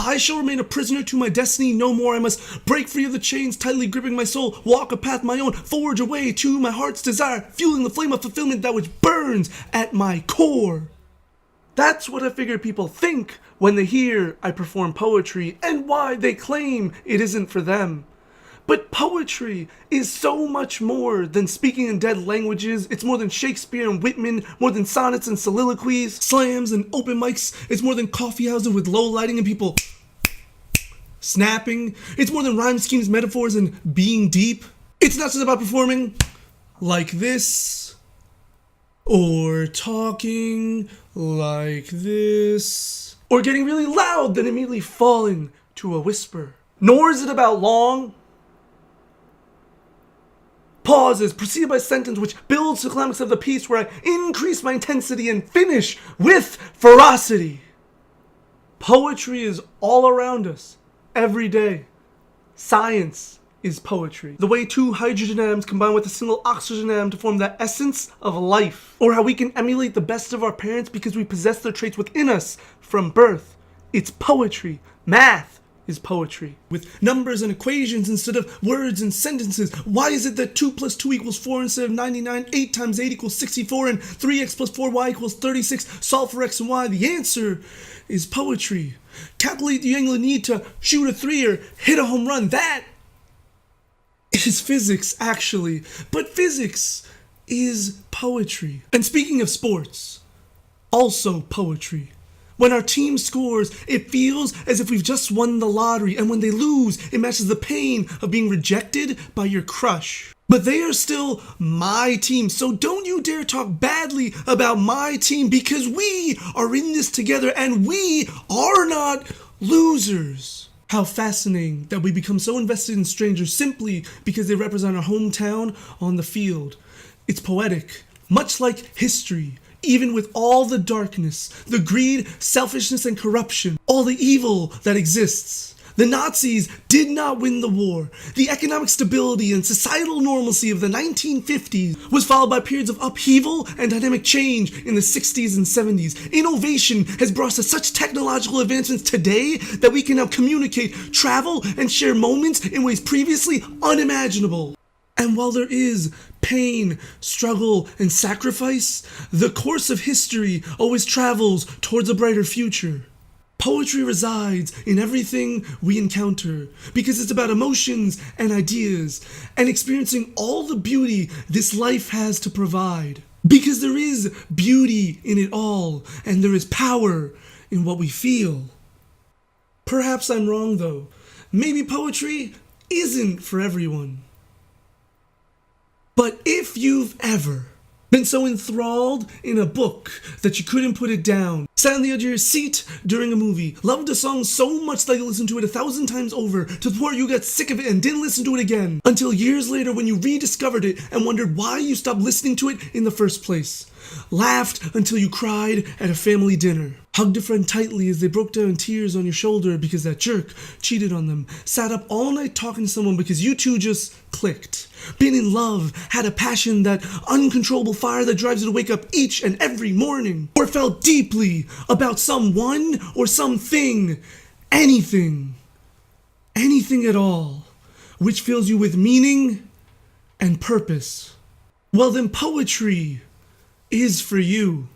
I shall remain a prisoner to my destiny no more. I must break free of the chains tightly gripping my soul, walk a path my own, forge a way to my heart's desire, fueling the flame of fulfillment that which burns at my core. That's what I figure people think when they hear I perform poetry and why they claim it isn't for them. But poetry is so much more than speaking in dead languages. It's more than Shakespeare and Whitman, more than sonnets and soliloquies, slams and open mics. It's more than coffee houses with low lighting and people snapping. It's more than rhyme schemes, metaphors, and being deep. It's not just about performing like this or talking like this or getting really loud then immediately falling to a whisper. Nor is it about long pauses preceded by a sentence which builds the climax of the piece where I increase my intensity and finish with ferocity. Poetry is all around us, every day. Science is poetry. The way two hydrogen atoms combine with a single oxygen atom to form the essence of life. Or how we can emulate the best of our parents because we possess their traits within us from birth. It's poetry. Math is poetry. With numbers and equations instead of words and sentences. Why is it that 2 plus 2 equals 4 instead of 99? 8 times 8 equals 64 and 3x plus 4y equals 36. Solve for x and y. The answer is poetry. Calculate the angle you need to shoot a 3 or hit a home run. That is physics, actually. But physics is poetry. And speaking of sports, also poetry. When our team scores, it feels as if we've just won the lottery, and when they lose, it matches the pain of being rejected by your crush. But they are still my team, so don't you dare talk badly about my team, because we are in this together and we are not losers. How fascinating that we become so invested in strangers simply because they represent our hometown on the field. It's poetic, much like history. Even with all the darkness, the greed, selfishness, and corruption, all the evil that exists. The Nazis did not win the war. The economic stability and societal normalcy of the 1950s was followed by periods of upheaval and dynamic change in the 60s and 70s. Innovation has brought us to such technological advancements today that we can now communicate, travel, and share moments in ways previously unimaginable. And while there is pain, struggle, and sacrifice, the course of history always travels towards a brighter future. Poetry resides in everything we encounter because it's about emotions and ideas and experiencing all the beauty this life has to provide. Because there is beauty in it all and there is power in what we feel. Perhaps I'm wrong though. Maybe poetry isn't for everyone. But if you've ever been so enthralled in a book that you couldn't put it down, sat on the edge of your seat during a movie, loved a song so much that you listened to it 1,000 times over, to the point you got sick of it and didn't listen to it again, until years later when you rediscovered it and wondered why you stopped listening to it in the first place, laughed until you cried at a family dinner, hugged a friend tightly as they broke down in tears on your shoulder because that jerk cheated on them, sat up all night talking to someone because you two just clicked, been in love, had a passion, that uncontrollable fire that drives you to wake up each and every morning, or felt deeply about someone or something, anything at all, which fills you with meaning and purpose. Well then poetry is for you.